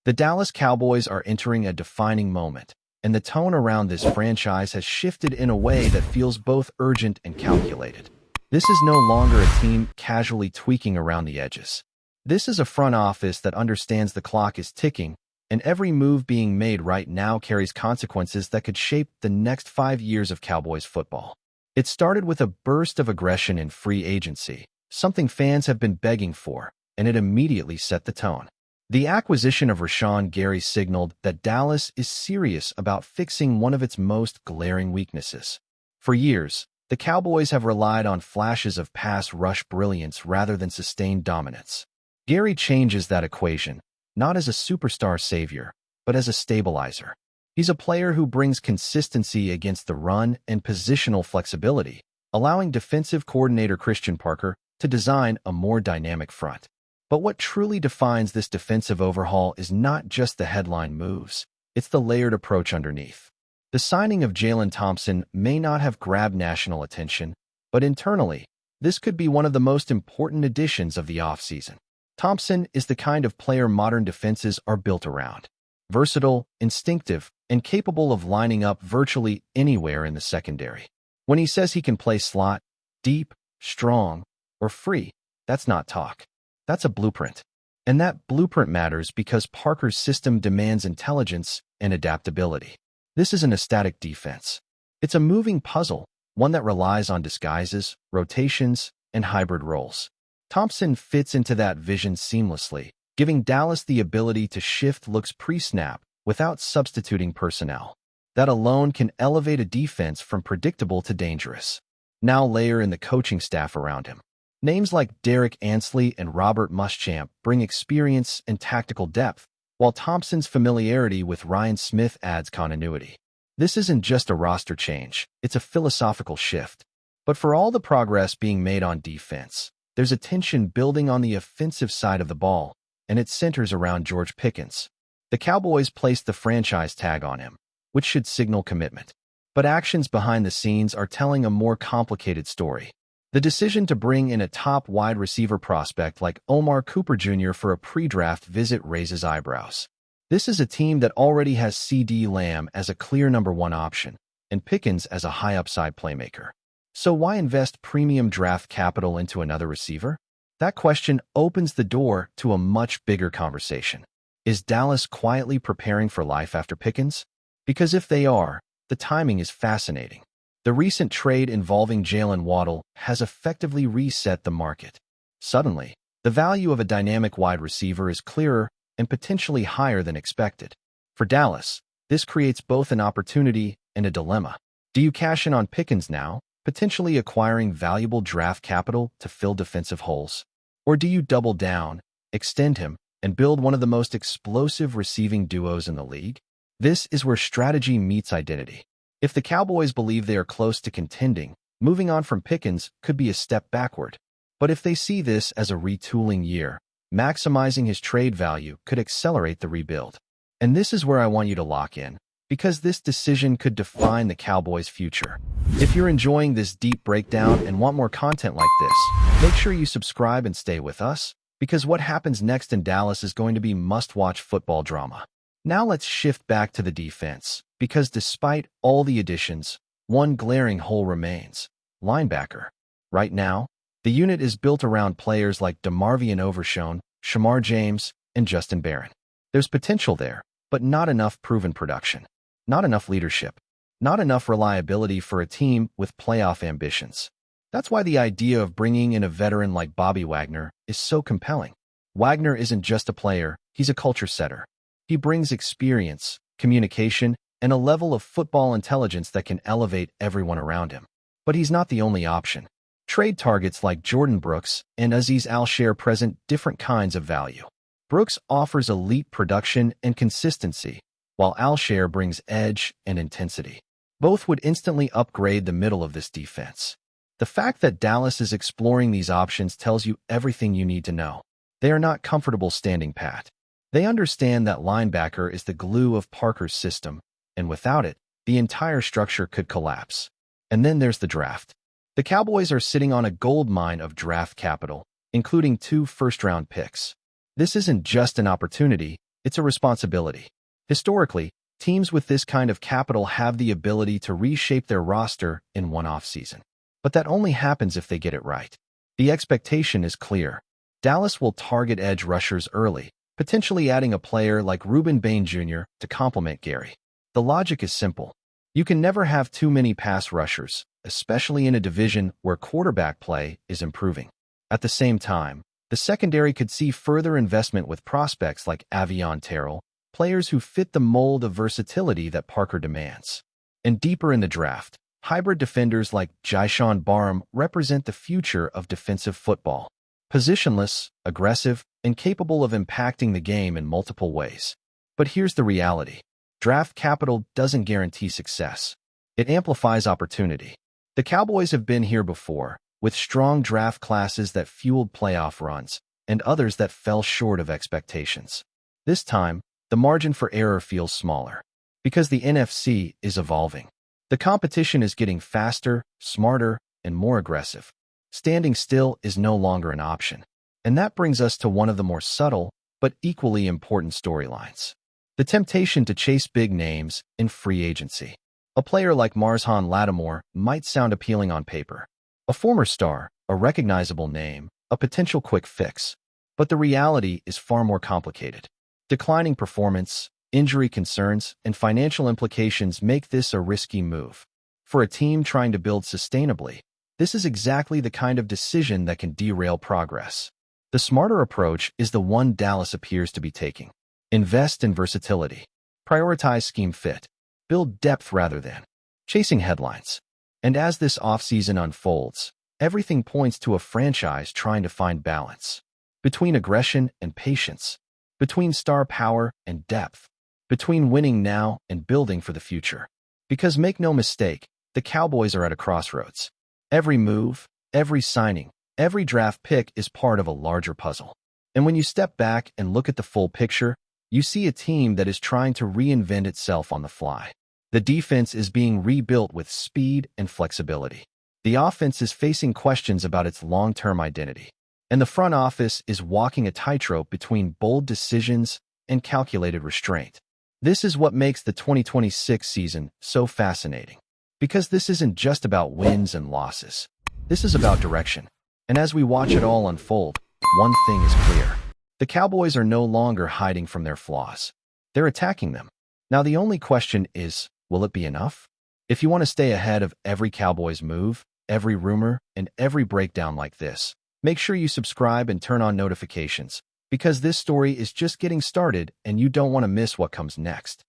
The Dallas Cowboys are entering a defining moment, and the tone around this franchise has shifted in a way that feels both urgent and calculated. This is no longer a team casually tweaking around the edges. This is a front office that understands the clock is ticking, and every move being made right now carries consequences that could shape the next 5 years of Cowboys football. It started with a burst of aggression in free agency, something fans have been begging for, and it immediately set the tone. The acquisition of Rashawn Gary signaled that Dallas is serious about fixing one of its most glaring weaknesses. For years, the Cowboys have relied on flashes of pass rush brilliance rather than sustained dominance. Gary changes that equation, not as a superstar savior, but as a stabilizer. He's a player who brings consistency against the run and positional flexibility, allowing defensive coordinator Christian Parker to design a more dynamic front. But what truly defines this defensive overhaul is not just the headline moves, it's the layered approach underneath. The signing of Jalen Thompson may not have grabbed national attention, but internally, this could be one of the most important additions of the offseason. Thompson is the kind of player modern defenses are built around. Versatile, instinctive, and capable of lining up virtually anywhere in the secondary. When he says he can play slot, deep, strong, or free, that's not talk. That's a blueprint. And that blueprint matters because Parker's system demands intelligence and adaptability. This isn't a static defense. It's a moving puzzle, one that relies on disguises, rotations, and hybrid roles. Thompson fits into that vision seamlessly, giving Dallas the ability to shift looks pre-snap without substituting personnel. That alone can elevate a defense from predictable to dangerous. Now layer in the coaching staff around him. Names like Derek Ansley and Robert Muschamp bring experience and tactical depth, while Thompson's familiarity with Ryan Smith adds continuity. This isn't just a roster change, it's a philosophical shift. But for all the progress being made on defense, there's a tension building on the offensive side of the ball, and it centers around George Pickens. The Cowboys placed the franchise tag on him, which should signal commitment. But actions behind the scenes are telling a more complicated story. The decision to bring in a top wide receiver prospect like Omar Cooper Jr. for a pre-draft visit raises eyebrows. This is a team that already has CeeDee Lamb as a clear number one option, and Pickens as a high-upside playmaker. So why invest premium draft capital into another receiver? That question opens the door to a much bigger conversation. Is Dallas quietly preparing for life after Pickens? Because if they are, the timing is fascinating. The recent trade involving Jalen Waddle has effectively reset the market. Suddenly, the value of a dynamic wide receiver is clearer and potentially higher than expected. For Dallas, this creates both an opportunity and a dilemma. Do you cash in on Pickens now, potentially acquiring valuable draft capital to fill defensive holes? Or do you double down, extend him, and build one of the most explosive receiving duos in the league? This is where strategy meets identity. If the Cowboys believe they are close to contending, moving on from Pickens could be a step backward. But if they see this as a retooling year, maximizing his trade value could accelerate the rebuild. And this is where I want you to lock in, because this decision could define the Cowboys' future. If you're enjoying this deep breakdown and want more content like this, make sure you subscribe and stay with us, because what happens next in Dallas is going to be must-watch football drama. Now let's shift back to the defense, because despite all the additions, one glaring hole remains: linebacker. Right now, the unit is built around players like DeMarvion Overshown, Shamar James, and Justin Barron. There's potential there, but not enough proven production. Not enough leadership. Not enough reliability for a team with playoff ambitions. That's why the idea of bringing in a veteran like Bobby Wagner is so compelling. Wagner isn't just a player, he's a culture setter. He brings experience, communication, and a level of football intelligence that can elevate everyone around him. But he's not the only option. Trade targets like Jordan Brooks and Azeez Al-Shaair present different kinds of value. Brooks offers elite production and consistency, while Al-Shaair brings edge and intensity. Both would instantly upgrade the middle of this defense. The fact that Dallas is exploring these options tells you everything you need to know. They are not comfortable standing pat. They understand that linebacker is the glue of Parker's system, and without it, the entire structure could collapse. And then there's the draft. The Cowboys are sitting on a gold mine of draft capital, including 2 first-round picks. This isn't just an opportunity, It's a responsibility. Historically, teams with this kind of capital have the ability to reshape their roster in one offseason. But that only happens if they get it right. The expectation is clear. Dallas will target edge rushers early, potentially adding a player like Reuben Bain Jr. to complement Gary. The logic is simple. You can never have too many pass rushers, especially in a division where quarterback play is improving. At the same time, the secondary could see further investment with prospects like Avion Terrell, players who fit the mold of versatility that Parker demands. And deeper in the draft, hybrid defenders like Jyshawn Barham represent the future of defensive football. Positionless, aggressive, and capable of impacting the game in multiple ways. But here's the reality. Draft capital doesn't guarantee success. It amplifies opportunity. The Cowboys have been here before, with strong draft classes that fueled playoff runs, and others that fell short of expectations. This time, the margin for error feels smaller, because the NFC is evolving. The competition is getting faster, smarter, and more aggressive. Standing still is no longer an option. And that brings us to one of the more subtle, but equally important storylines. The temptation to chase big names in free agency. A player like Marshawn Lattimore might sound appealing on paper. A former star, a recognizable name, a potential quick fix. But the reality is far more complicated. Declining performance, injury concerns, and financial implications make this a risky move. For a team trying to build sustainably, this is exactly the kind of decision that can derail progress. The smarter approach is the one Dallas appears to be taking. Invest in versatility. Prioritize scheme fit. Build depth rather than chasing headlines. And as this offseason unfolds, everything points to a franchise trying to find balance. Between aggression and patience. Between star power and depth. Between winning now and building for the future. Because make no mistake, the Cowboys are at a crossroads. Every move, every signing, every draft pick is part of a larger puzzle. And when you step back and look at the full picture, you see a team that is trying to reinvent itself on the fly. The defense is being rebuilt with speed and flexibility. The offense is facing questions about its long-term identity. And the front office is walking a tightrope between bold decisions and calculated restraint. This is what makes the 2026 season so fascinating. Because this isn't just about wins and losses. This is about direction. And as we watch it all unfold, one thing is clear. The Cowboys are no longer hiding from their flaws. They're attacking them. Now the only question is, will it be enough? If you want to stay ahead of every Cowboys move, every rumor, and every breakdown like this, make sure you subscribe and turn on notifications, because this story is just getting started and you don't want to miss what comes next.